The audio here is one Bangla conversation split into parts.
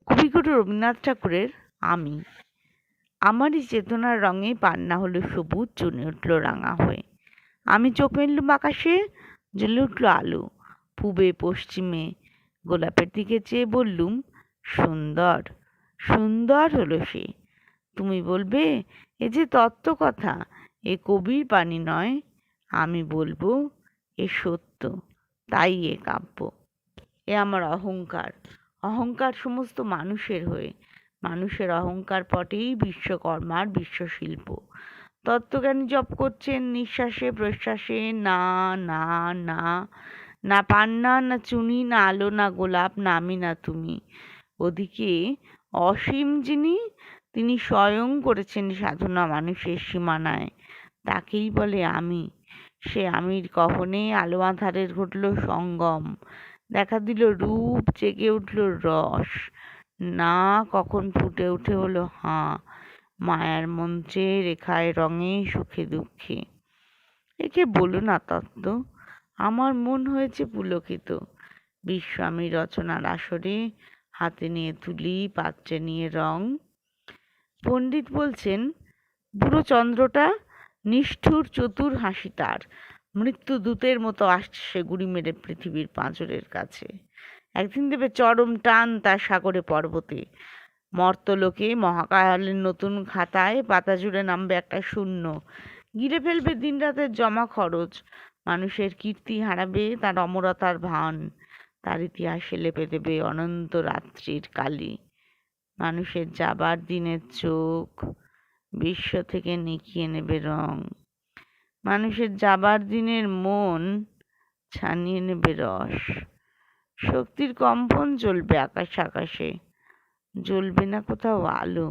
কবিগুরু রবীন্দ্রনাথ ঠাকুরের আমি। আমারই চেতনার রঙে পান্না হলো সবুজ, জমে উঠল রাঙা হয়ে। আমি চোখ মেললুম আকাশে, জ্বলে উঠল আলো। পূবে পশ্চিমে গোলাপের দিকে চেয়ে বললুম, সুন্দর, সুন্দর হলো সে। তুমি বলবে এ যে তত্ত্ব কথা, এ কবির বাণী নয়। আমি বলবো এ সত্য, তাই এ কাব্য। এ আমার অহংকার, অহংকার সমস্ত মানুষের হয়ে। মানুষের অহংকার পটেই বিশ্বকর্মার বিশ্বশিল্প। তত্ত্বজ্ঞানী জপ করছেন নিঃশ্বাসে প্রশ্বাসে, না না না, না পান্না না চুনি, না আলো না গোলাপ, না আমি না তুমি। ওদিকে অসীম যিনি, তিনি স্বয়ং করেছেন সাধনা মানুষের সীমানায়, তাকেই বলে আমি। সে আমির গহনে আলো আঁধারের ঘটল সঙ্গম, দেখা দিল রূপ, জেগে উঠল রস, না কখন ফুটে উঠে হলো হাঁ, মায়ার মঞ্চে রেখায় রঙে সুখে দুঃখে। একে বলো না তত্ত্ব, আমার মন হয়েছে পুলকিত। বিশ্ব আমি রচনার আসরে, হাতে নিয়ে তুলি, পাত্রে নিয়ে রং। পণ্ডিত বলছেন বুড়ো চন্দ্রটা নিষ্ঠুর চতুর হাসি তার, মৃত্যুদূতের মতো আসছে গুড়ি মেরে পৃথিবীর পাঁজরের কাছে। একদিন দেবে চরম টান তার সাগরে পর্বতে, মর্তলোকে মহাকালের নতুন খাতায় পাতা জুড়ে নামবে একটা শূন্য, গিলে ফেলবে দিন রাতের জমা খরচ, মানুষের কীর্তি হারাবে তার অমরতার ভান, তার ইতিহাসে লেপে দেবে অনন্ত রাত্রির কালি। মানুষের যাবার দিনের চোখ বিশ্ব থেকে নিকিয়ে নেবে রং, মানুষের যাবার দিনের মন ছানিয়ে নেবে রস। শক্তির কম্পন চলবে আকাশে আকাশে, জ্বলবে না কোথাও আলো।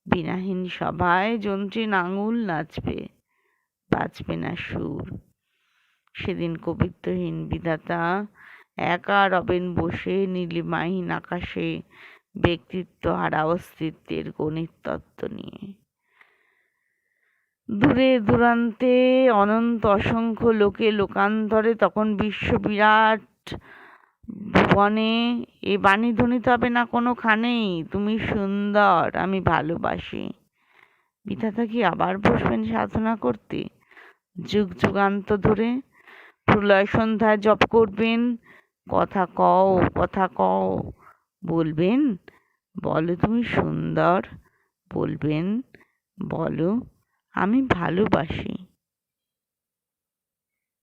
বীণাহীন সভায় যন্ত্রীর আঙুল নাচবে, বাজবে না সুর। সেদিন কবিত্বহীন বিধাতা একা রবেন বসে নীলিমাহীন আকাশে, ব্যক্তিত্ব হারা অস্তিত্বের গণিত তত্ত্ব নিয়ে। দূরে দূরান্তে অনন্ত অসংখ্য লোকে লোকান্তরে তখন বিশ্ব বিরাট ভুবনে এ বাণী ধ্বনিত হবে না কোনোখানেই, তুমি সুন্দর, আমি ভালোবাসি। বিধাতা কি আবার বসবেন সাধনা করতে যুগ যুগান্ত ধরে? প্রলয় সন্ধ্যায় জপ করবেন, কথা কও কথা কও, বলবেন বলো তুমি সুন্দর, বলবেন বলো আমি ভালোবাসি।